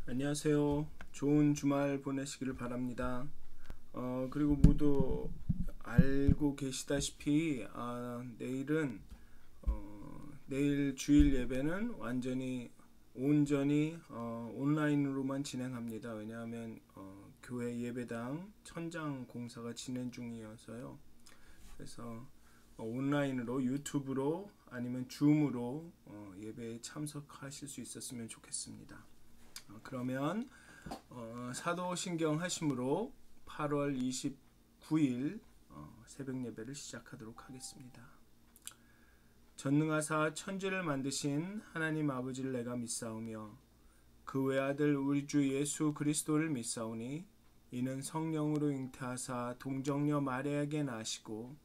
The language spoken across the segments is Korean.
안녕하세요. 좋은 주말 보내시기를 바랍니다. 그리고 모두 알고 계시다시피 내일 주일 예배는 온전히 온라인으로만 진행합니다. 왜냐하면 교회 예배당 천장 공사가 진행 중이어서요. 그래서 온라인으로 유튜브로 아니면 줌으로 예배에 참석하실 수 있었으면 좋겠습니다. 그러면 사도신경 하심으로 8월 29일 새벽 예배를 시작하도록 하겠습니다. 전능하사 천지를 만드신 하나님 아버지를 내가 믿사오며 그 외아들 우리 주 예수 그리스도를 믿사오니 이는 성령으로 잉태하사 동정녀 마리아에게 나시고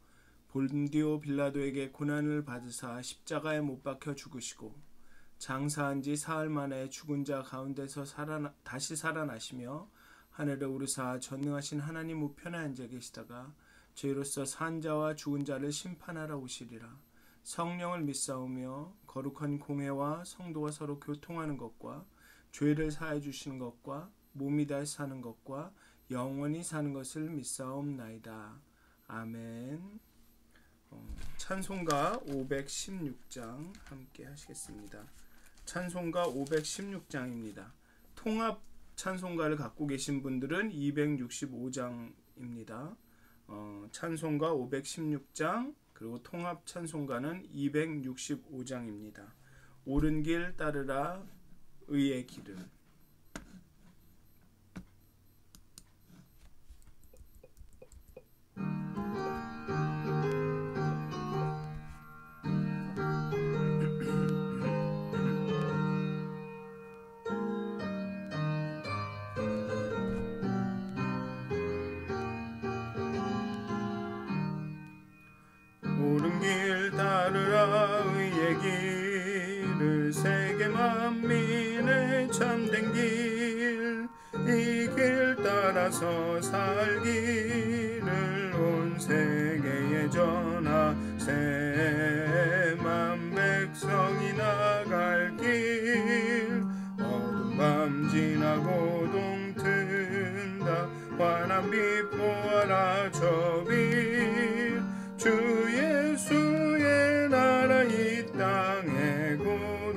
본디오 빌라도에게 고난을 받으사 십자가에 못 박혀 죽으시고 장사한 지 사흘 만에 죽은 자 가운데서 다시 살아나시며 하늘에 오르사 전능하신 하나님 우편에 앉아 계시다가 저희로서 산 자와 죽은 자를 심판하러 오시리라. 성령을 믿사오며 거룩한 공회와 성도가 서로 교통하는 것과 죄를 사해 주시는 것과 몸이 다시 사는 것과 영원히 사는 것을 믿사옵나이다. 아멘. 찬송가 516장 함께 하시겠습니다. 찬송가 516장입니다. 통합 찬송가를 갖고 계신 분들은 265장입니다. 찬송가 516장 그리고 통합 찬송가는 265장입니다. 옳은 길 따르라 의의 길을. 옳은 길 따르라 의의 길을 세계 만민의 참된 길 이 길 따라서 살기를 온 세계에 전하세 만 백성이 나갈 길 어두운 밤 지나고 동튼다 환한 빛 보아라 저 빛 주 예수의 나라 이 땅에 곧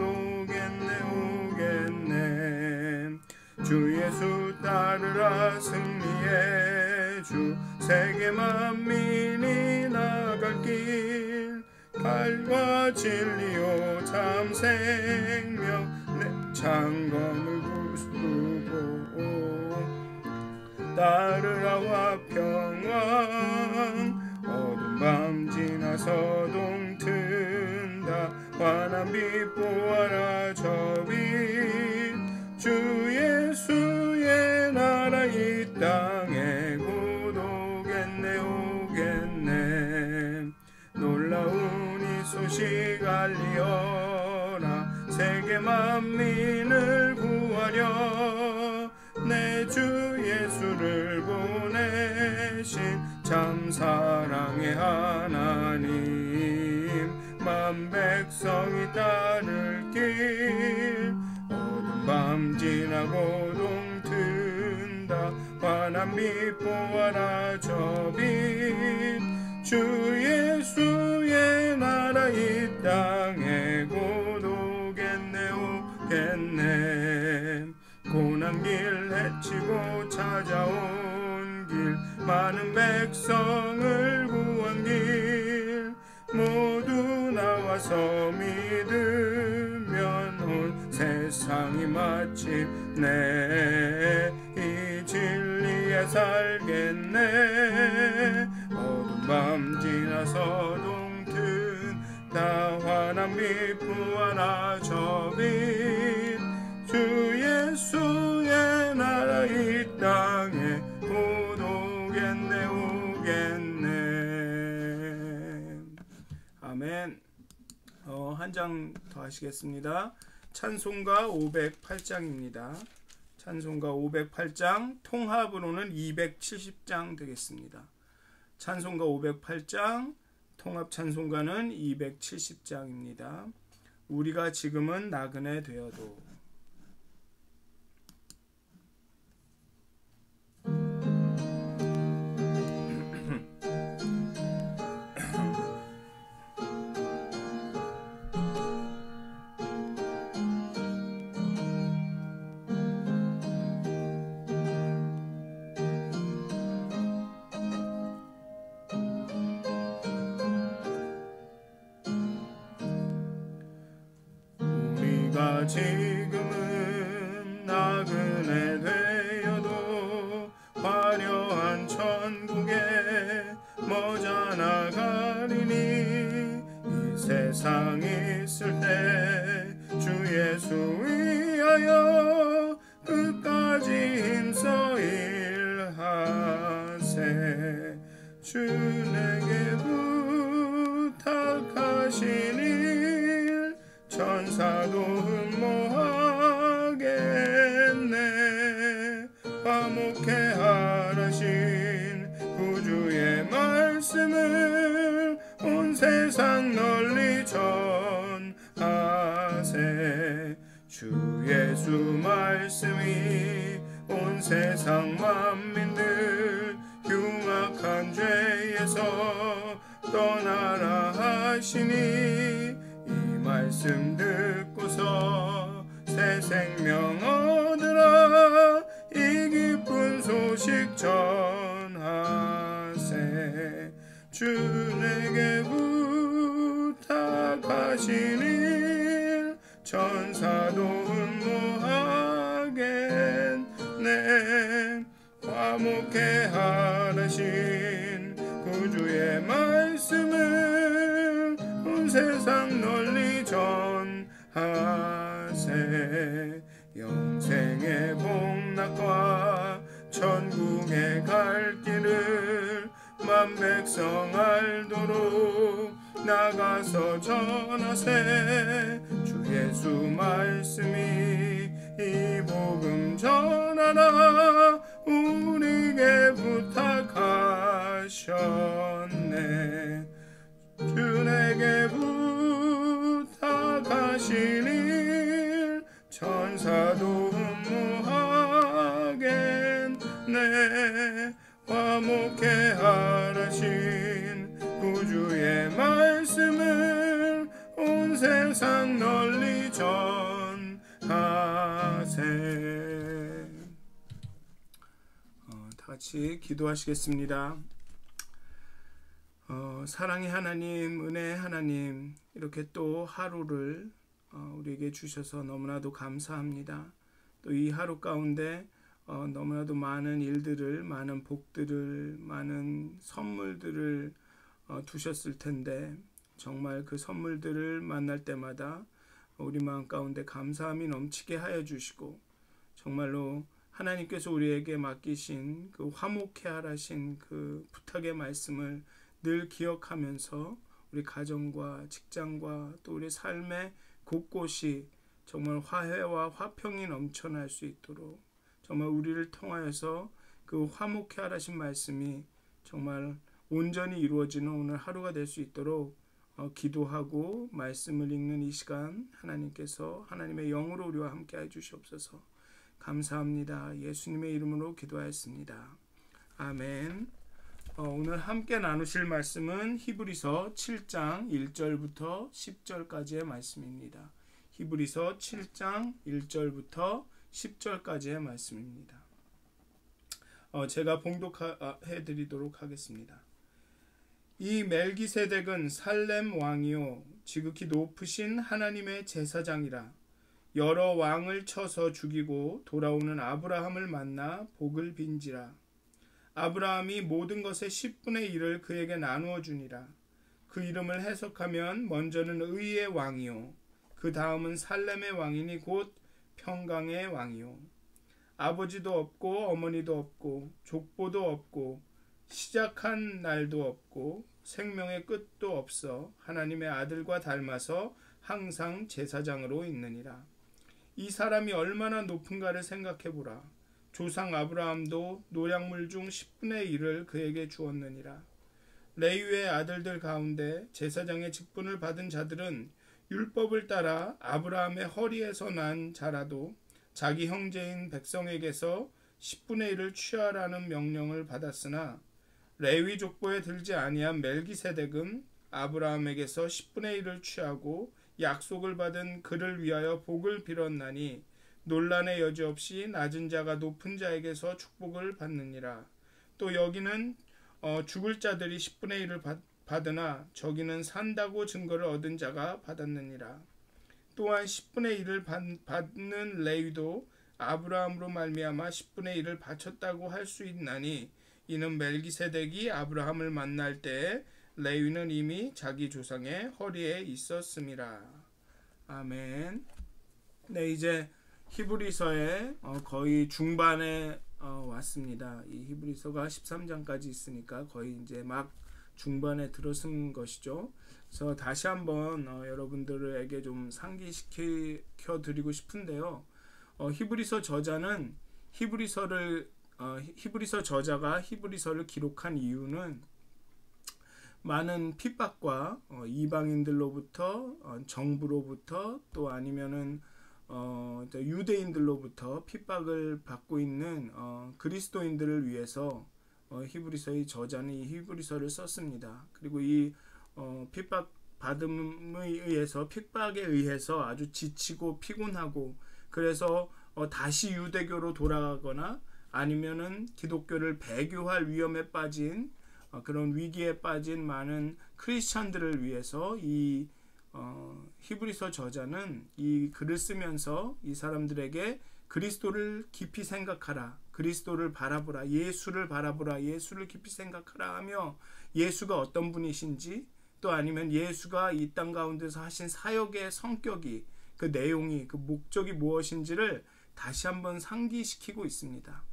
오겠네 주 예수 따르라 승리의 주 세계 만민이 나갈 길 칼과 진리요 참 생명 내 창검을 부수고 따르라 화평왕 어두운 밤 지나서 동튼다 환한 빛 보아라 저 빛 주 예수의 나라 이 땅에 곧 오겠네 놀라운 이 소식 알리어라 세계 만민을 구하려 내 주 예수를 보내신 참 사랑의 하나님 만 백성이 따를 길 어두운 밤 지나고 동튼다 환한 빛 보아라 저 빛 주 예수의 나라 이 땅에 곧 오겠네 고난길 헤치고 찾아온 길 많은 백성을 구한 길 모두 나와서 믿으면 온 세상이 마침내 이 진리에 살겠네 어두운 밤 지나서 동튼다 환한 빛 부하라 저 빛 주 예수의 나라 이 땅에 곧 오겠네 아멘. 한 장 더 하시겠습니다. 찬송가 508장입니다. 찬송가 508장 통합으로는 270장 되겠습니다. 찬송가 508장 통합 찬송가는 270장입니다. 우리가 지금은 나그네 되어도 지금은 나그네 되어도 화려한 천국에 머져나가리니 이 세상 있을 때 주 예수 위하여 끝까지 힘써 일하세. 주 내게 부탁하신 일 천사도 흠모하겠네. 화목해 하라신 구주의 말씀을 온 세상 널리 전하세. 주 예수 말씀이 온 세상 만민들 흉악한 죄에서 떠나라 하시니 이 말씀 듣고서 새 생명 얻으라. 이 기쁜 소식 전하세. 주 내게 부탁하신 일 천사도 흠모하겠네. 화목해 하라신 구주의 말씀을 온 세상 널리 전하세. 영생의 복락과 천국에 갈 길을 만 백성 알도록 나가서 전하세. 주 예수 말씀이 이 복음 전하라 우리에게 부탁하셨네. 주 내게 부탁하신 일 천사도 흠모하겠네. 화목해 하라신 구주의 말씀을 온 세상 널리 전하세. 다 같이 기도하시겠습니다. 사랑의 하나님, 은혜의 하나님, 이렇게 또 하루를 우리에게 주셔서 너무나도 감사합니다. 또 이 하루 가운데 너무나도 많은 일들을, 많은 복들을, 많은 선물들을 두셨을 텐데 정말 그 선물들을 만날 때마다 우리 마음 가운데 감사함이 넘치게 하여 주시고, 정말로 하나님께서 우리에게 맡기신 그 화목해 하라신 그 부탁의 말씀을 늘 기억하면서 우리 가정과 직장과 또 우리 삶의 곳곳이 정말 화해와 화평이 넘쳐날 수 있도록 정말 우리를 통하여서 그 화목해 하라신 말씀이 정말 온전히 이루어지는 오늘 하루가 될 수 있도록 기도하고 말씀을 읽는 이 시간 하나님께서 하나님의 영으로 우리와 함께 해 주시옵소서. 감사합니다. 예수님의 이름으로 기도하였습니다. 아멘. 오늘 함께 나누실 말씀은 히브리서 7장 1절부터 10절까지의 말씀입니다. 히브리서 7장 1절부터 10절까지의 말씀입니다. 제가 봉독해 드리도록 하겠습니다. 이 멜기세덱은 살렘 왕이요 지극히 높으신 하나님의 제사장이라. 여러 왕을 쳐서 죽이고 돌아오는 아브라함을 만나 복을 빈지라. 아브라함이 모든 것의 10분의 1을 그에게 나누어 주니라. 그 이름을 해석하면 먼저는 의의 왕이요 그 다음은 살렘의 왕이니 곧 평강의 왕이요. 아버지도 없고 어머니도 없고 족보도 없고 시작한 날도 없고 생명의 끝도 없어 하나님의 아들과 닮아서 항상 제사장으로 있느니라. 이 사람이 얼마나 높은가를 생각해보라. 조상 아브라함도 노량물 중 10분의 1을 그에게 주었느니라. 레위의 아들들 가운데 제사장의 직분을 받은 자들은 율법을 따라 아브라함의 허리에서 난 자라도 자기 형제인 백성에게서 10분의 1을 취하라는 명령을 받았으나 레위 족보에 들지 아니한 멜기세덱은 아브라함에게서 10분의 1을 취하고 약속을 받은 그를 위하여 복을 빌었나니 논란의 여지 없이 낮은 자가 높은 자에게서 축복을 받느니라. 또 여기는 죽을 자들이 10분의 1을 받으나 저기는 산다고 증거를 얻은 자가 받았느니라. 또한 10분의 1을 받는 레위도 아브라함으로 말미암아 10분의 1을 바쳤다고 할 수 있나니 이는 멜기세덱이 아브라함을 만날 때 레위는 이미 자기 조상의 허리에 있었음이라. 아멘. 네, 이제 히브리서의 거의 중반에 왔습니다. 이 히브리서가 13장까지 있으니까 거의 이제 막 중반에 들어선 것이죠. 그래서 다시 한번 여러분들에게 좀 상기시켜 드리고 싶은데요. 히브리서 저자는 히브리서 저자가 히브리서를 기록한 이유는 많은 핍박과 이방인들로부터 정부로부터 또 아니면은 유대인들로부터 핍박을 받고 있는 그리스도인들을 위해서 히브리서의 저자는 이 히브리서를 썼습니다. 그리고 이 핍박에 의해서 아주 지치고 피곤하고 그래서 다시 유대교로 돌아가거나 아니면은 기독교를 배교할 위험에 빠진 그런 위기에 빠진 많은 크리스찬들을 위해서 이 히브리서 저자는 이 글을 쓰면서 이 사람들에게 그리스도를 깊이 생각하라, 그리스도를 바라보라, 예수를 바라보라, 예수를 깊이 생각하라 하며 예수가 어떤 분이신지 또 아니면 예수가 이 땅 가운데서 하신 사역의 성격이 그 내용이 그 목적이 무엇인지를 다시 한번 상기시키고 있습니다.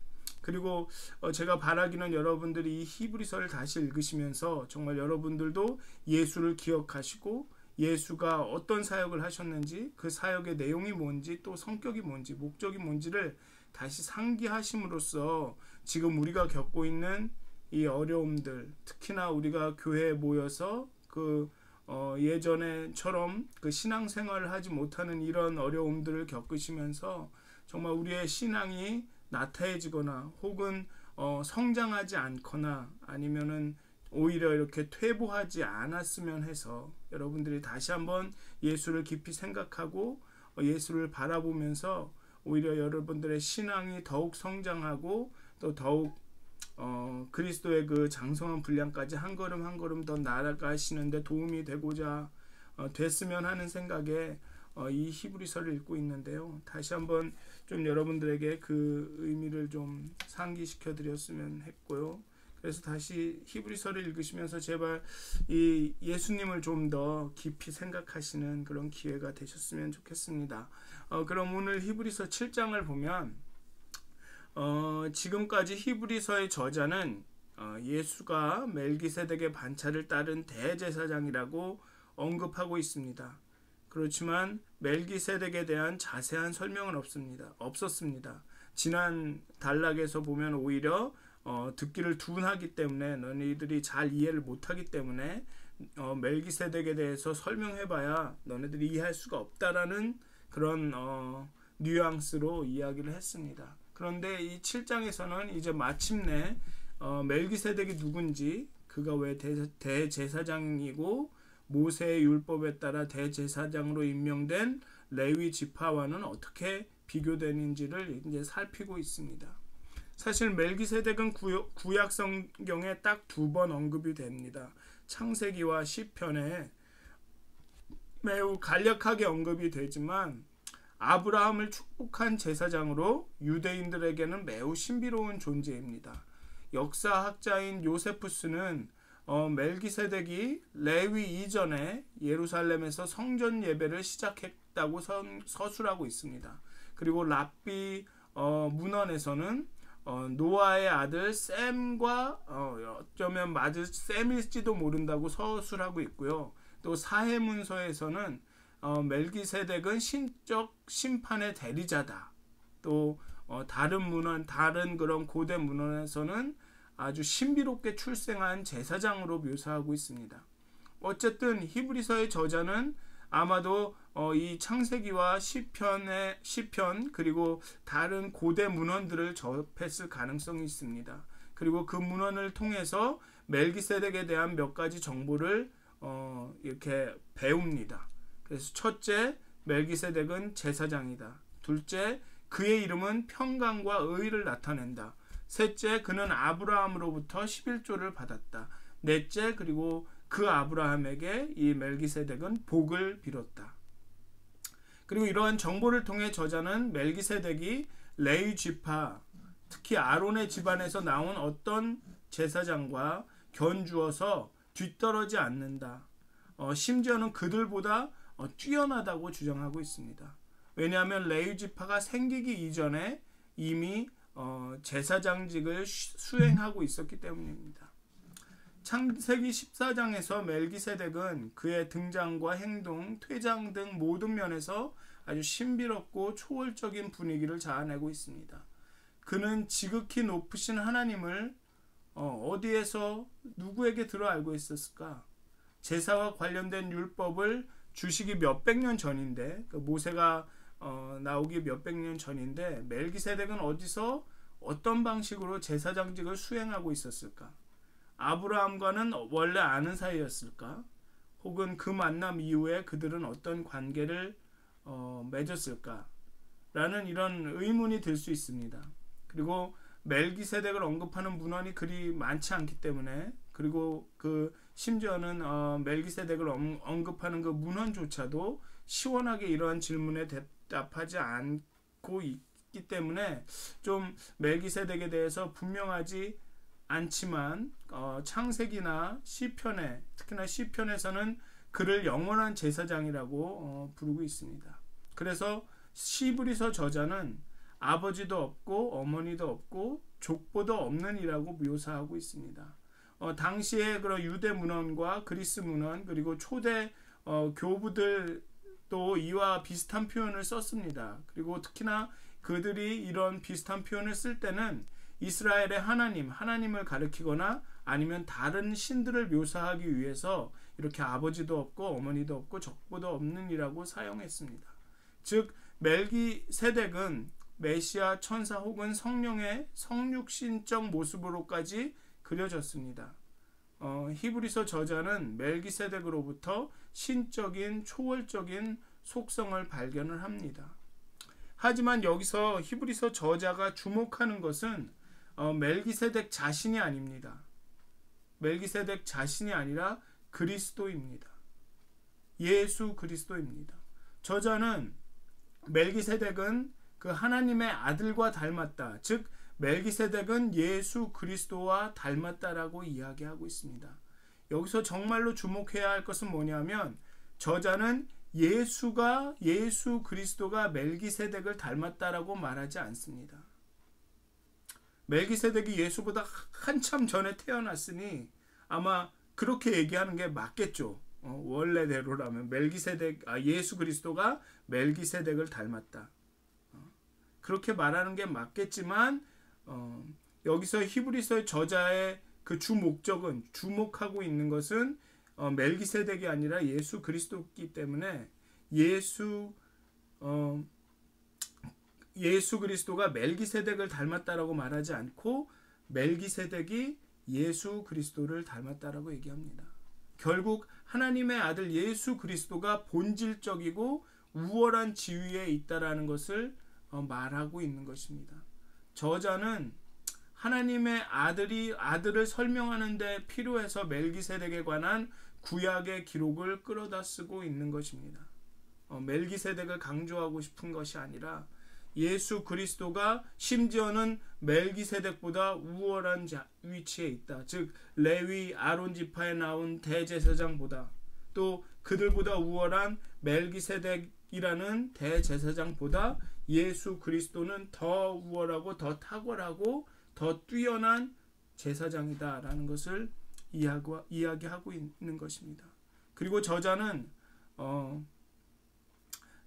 그리고 제가 바라기는 여러분들이 이 히브리서를 다시 읽으시면서 정말 여러분들도 예수를 기억하시고 예수가 어떤 사역을 하셨는지 그 사역의 내용이 뭔지 또 성격이 뭔지 목적이 뭔지를 다시 상기하심으로써 지금 우리가 겪고 있는 이 어려움들 특히나 우리가 교회에 모여서 그 예전에처럼 그 신앙생활을 하지 못하는 이런 어려움들을 겪으시면서 정말 우리의 신앙이 나태해지거나 혹은 성장하지 않거나 아니면은 오히려 이렇게 퇴보하지 않았으면 해서 여러분들이 다시 한번 예수를 깊이 생각하고 예수를 바라보면서 오히려 여러분들의 신앙이 더욱 성장하고 또 더욱 그리스도의 그 장성한 분량까지 한 걸음 한 걸음 더 나아가시는데 도움이 되고자 됐으면 하는 생각에 이 히브리서를 읽고 있는데요. 다시 한번 좀 여러분들에게 그 의미를 좀 상기시켜 드렸으면 했고요. 그래서 다시 히브리서를 읽으시면서 제발 이 예수님을 좀 더 깊이 생각하시는 그런 기회가 되셨으면 좋겠습니다. 그럼 오늘 히브리서 7장을 보면 지금까지 히브리서의 저자는 예수가 멜기세덱의 반차를 따른 대제사장이라고 언급하고 있습니다. 그렇지만 멜기세덱에 대한 자세한 설명은 없었습니다. 지난 단락에서 보면 오히려 듣기를 둔하기 때문에 너희들이 잘 이해를 못하기 때문에 멜기세덱에 대해서 설명해봐야 너네들이 이해할 수가 없다라는 그런 뉘앙스로 이야기를 했습니다. 그런데 이 7장에서는 이제 마침내 멜기세덱이 누군지 그가 왜 대제사장이고 모세의 율법에 따라 대제사장으로 임명된 레위 지파와는 어떻게 비교되는지를 이제 살피고 있습니다. 사실 멜기세덱은 구약 성경에 딱 2번 언급이 됩니다. 창세기와 시편에 매우 간략하게 언급이 되지만 아브라함을 축복한 제사장으로 유대인들에게는 매우 신비로운 존재입니다. 역사학자인 요세푸스는 멜기세덱이 레위 이전에 예루살렘에서 성전 예배를 시작했다고 서술하고 있습니다. 그리고 랍비 문헌에서는 노아의 아들 셈과 어쩌면 맞을 셈일지도 모른다고 서술하고 있고요. 또 사해문서에서는 멜기세덱은 신적 심판의 대리자다. 또 다른 그런 고대 문헌에서는 아주 신비롭게 출생한 제사장으로 묘사하고 있습니다. 어쨌든 히브리서의 저자는 아마도 이 창세기와 시편 그리고 다른 고대 문헌들을 접했을 가능성이 있습니다. 그리고 그 문헌을 통해서 멜기세덱에 대한 몇 가지 정보를 이렇게 배웁니다. 그래서 첫째, 멜기세덱은 제사장이다. 둘째, 그의 이름은 평강과 의를 나타낸다. 셋째, 그는 아브라함으로부터 11조를 받았다. 넷째, 그리고 그 아브라함에게 이 멜기세덱은 복을 빌었다. 그리고 이러한 정보를 통해 저자는 멜기세덱이 레위 지파, 특히 아론의 집안에서 나온 어떤 제사장과 견주어서 뒤떨어지 않는다. 심지어는 그들보다 뛰어나다고 주장하고 있습니다. 왜냐하면 레위 지파가 생기기 이전에 이미 제사장직을 수행하고 있었기 때문입니다. 창세기 14장에서 멜기세덱은 그의 등장과 행동, 퇴장 등 모든 면에서 아주 신비롭고 초월적인 분위기를 자아내고 있습니다. 그는 지극히 높으신 하나님을 어디에서 누구에게 들어 알고 있었을까? 제사와 관련된 율법을 주시기 몇백 년 전인데, 모세가 나오기 몇백 년 전인데 멜기세덱은 어디서 어떤 방식으로 제사장직을 수행하고 있었을까? 아브라함과는 원래 아는 사이였을까? 혹은 그 만남 이후에 그들은 어떤 관계를 맺었을까? 라는 이런 의문이 들 수 있습니다. 그리고 멜기세덱을 언급하는 문헌이 그리 많지 않기 때문에, 그리고 심지어는 멜기세덱을 언급하는 그 문헌조차도 시원하게 이러한 질문에 대답하지 않고 있기 때문에 좀 멜기세덱에 대해서 분명하지 않지만 창세기나 시편에, 특히나 시편에서는 그를 영원한 제사장이라고 부르고 있습니다. 그래서 히브리서 저자는 아버지도 없고 어머니도 없고 족보도 없는 이라고 묘사하고 있습니다. 당시에 그런 유대 문헌과 그리스 문헌, 그리고 초대 교부들도 이와 비슷한 표현을 썼습니다. 그리고 특히나 그들이 이런 비슷한 표현을 쓸 때는 이스라엘의 하나님을 가리키거나 아니면 다른 신들을 묘사하기 위해서 이렇게 아버지도 없고 어머니도 없고 족보도 없는 이라고 사용했습니다. 즉 멜기세덱은 메시아, 천사 혹은 성령의 성육신적 모습으로까지 그려졌습니다. 히브리서 저자는 멜기세덱으로부터 신적인 초월적인 속성을 발견을 합니다. 하지만 여기서 히브리서 저자가 주목하는 것은 멜기세덱 자신이 아닙니다. 멜기세덱 자신이 아니라 그리스도입니다. 예수 그리스도입니다. 저자는 멜기세덱은 그 하나님의 아들과 닮았다. 즉 멜기세덱은 예수 그리스도와 닮았다라고 이야기하고 있습니다. 여기서 정말로 주목해야 할 것은 뭐냐면, 저자는 예수 그리스도가 멜기세덱을 닮았다라고 말하지 않습니다. 멜기세덱이 예수보다 한참 전에 태어났으니 아마 그렇게 얘기하는 게 맞겠죠. 원래대로라면 예수 그리스도가 멜기세덱을 닮았다. 그렇게 말하는 게 맞겠지만 여기서 히브리서의 저자의 그 주 목적은, 주목하고 있는 것은 멜기세덱이 아니라 예수 그리스도이기 때문에 예수 그리스도가 멜기세덱을 닮았다라고 말하지 않고 멜기세덱이 예수 그리스도를 닮았다라고 얘기합니다. 결국 하나님의 아들 예수 그리스도가 본질적이고 우월한 지위에 있다라는 것을 말하고 있는 것입니다. 저자는 하나님의 아들을 설명하는 데 필요해서 멜기세덱에 관한 구약의 기록을 끌어다 쓰고 있는 것입니다. 멜기세덱을 강조하고 싶은 것이 아니라 예수 그리스도가 심지어는 멜기세덱보다 우월한 위치에 있다. 즉 레위 아론 지파에 나온 대제사장보다, 또 그들보다 우월한 멜기세덱이라는 대제사장보다 예수 그리스도는 더 우월하고 더 탁월하고 더 뛰어난 제사장이다라는 것을 이야기하고 있는 것입니다. 그리고 저자는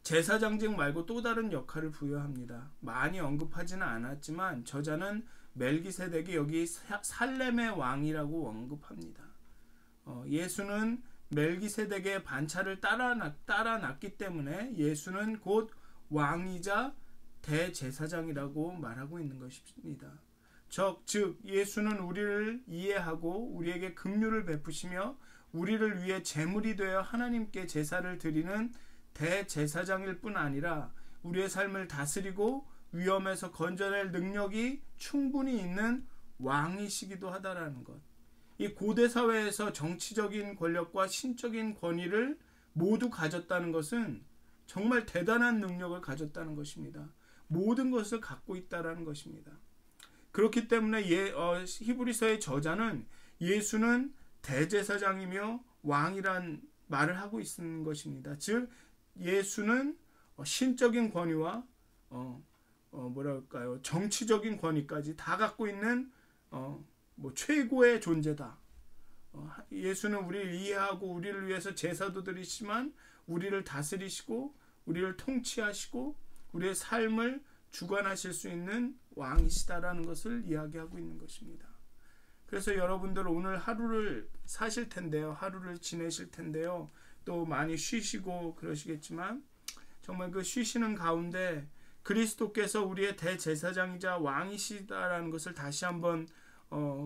제사장직 말고 또 다른 역할을 부여합니다. 많이 언급하지는 않았지만 저자는 멜기세덱이 여기 살렘의 왕이라고 언급합니다. 예수는 멜기세덱의 반차를 따라 났기 때문에 예수는 곧 왕이자 대제사장이라고 말하고 있는 것입니다. 즉 예수는 우리를 이해하고 우리에게 긍휼을 베푸시며 우리를 위해 제물이 되어 하나님께 제사를 드리는 대제사장일 뿐 아니라 우리의 삶을 다스리고 위험에서 건져낼 능력이 충분히 있는 왕이시기도 하다라는 것. 이 고대 사회에서 정치적인 권력과 신적인 권위를 모두 가졌다는 것은 정말 대단한 능력을 가졌다는 것입니다. 모든 것을 갖고 있다라는 것입니다. 그렇기 때문에 히브리서의 저자는 예수는 대제사장이며 왕이란 말을 하고 있는 것입니다. 즉 예수는 신적인 권위와 정치적인 권위까지 다 갖고 있는 최고의 존재다. 예수는 우리를 이해하고 우리를 위해서 제사도 드리시지만 우리를 다스리시고 우리를 통치하시고 우리의 삶을 주관하실 수 있는 왕이시다라는 것을 이야기하고 있는 것입니다. 그래서 여러분들 오늘 하루를 사실 텐데요. 하루를 지내실 텐데요. 또 많이 쉬시고 그러시겠지만 정말 그 쉬시는 가운데 그리스도께서 우리의 대제사장이자 왕이시다라는 것을 다시 한번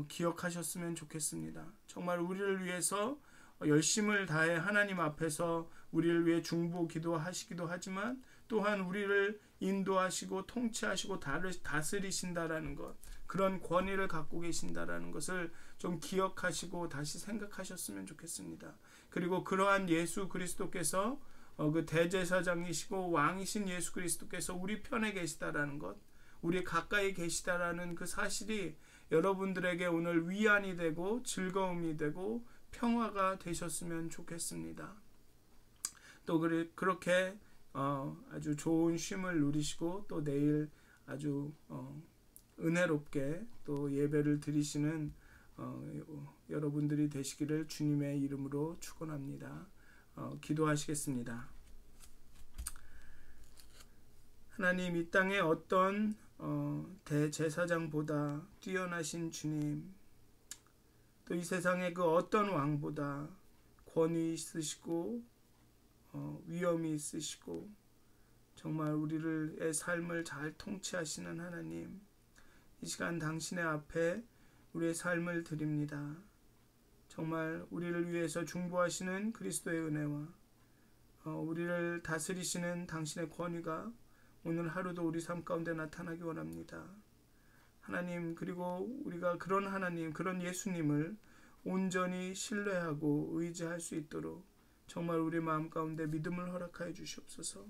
기억하셨으면 좋겠습니다. 정말 우리를 위해서 열심을 다해 하나님 앞에서 우리를 위해 중보 기도하시기도 하지만 또한 우리를 인도하시고 통치하시고 다스리신다라는 것, 그런 권위를 갖고 계신다라는 것을 좀 기억하시고 다시 생각하셨으면 좋겠습니다. 그리고 그러한 예수 그리스도께서 그 대제사장이시고 왕이신 예수 그리스도께서 우리 편에 계시다라는 것, 우리 가까이 계시다라는 그 사실이 여러분들에게 오늘 위안이 되고 즐거움이 되고 평화가 되셨으면 좋겠습니다. 또 그렇게 아주 좋은 쉼을 누리시고 또 내일 아주 은혜롭게 또 예배를 드리시는 여러분들이 되시기를 주님의 이름으로 축원합니다. 기도하시겠습니다. 하나님, 이 땅에 어떤 대제사장보다 뛰어나신 주님, 또 이 세상의 그 어떤 왕보다 권위 있으시고 위엄이 있으시고 정말 우리의 삶을 잘 통치하시는 하나님, 이 시간 당신의 앞에 우리의 삶을 드립니다. 정말 우리를 위해서 중보하시는 그리스도의 은혜와 우리를 다스리시는 당신의 권위가 오늘 하루도 우리 삶 가운데 나타나기 원합니다. 하나님, 그리고 우리가 그런 하나님, 그런 예수님을 온전히 신뢰하고 의지할 수 있도록 정말 우리 마음 가운데 믿음을 허락하여 주시옵소서.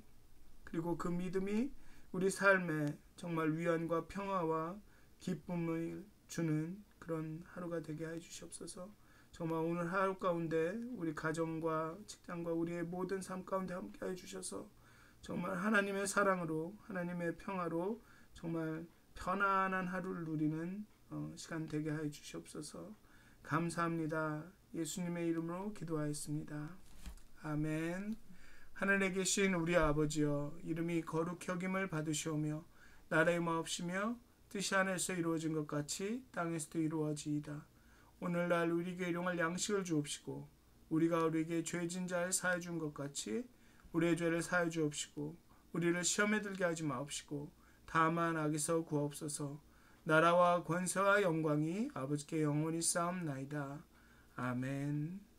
그리고 그 믿음이 우리 삶에 정말 위안과 평화와 기쁨을 주는 그런 하루가 되게 해 주시옵소서. 정말 오늘 하루 가운데 우리 가정과 직장과 우리의 모든 삶 가운데 함께 해 주셔서 정말 하나님의 사랑으로, 하나님의 평화로 정말 편안한 하루를 누리는 시간 되게 하여 주시옵소서. 감사합니다. 예수님의 이름으로 기도하였습니다. 아멘. 하늘에 계신 우리 아버지여, 이름이 거룩히 여김을 받으시오며 나라의 마옵시며 뜻이 하늘에서 이루어진 것 같이 땅에서도 이루어지이다. 오늘날 우리에게 일용할 양식을 주옵시고 우리가 우리에게 죄진 자를 사해 준 것 같이 우리의 죄를 사해 주옵시고 우리를 시험에 들게 하지 마옵시고 다만 악에서 구하옵소서. 나라와 권세와 영광이 아버지께 영원히 쌓옵나이다. 아멘.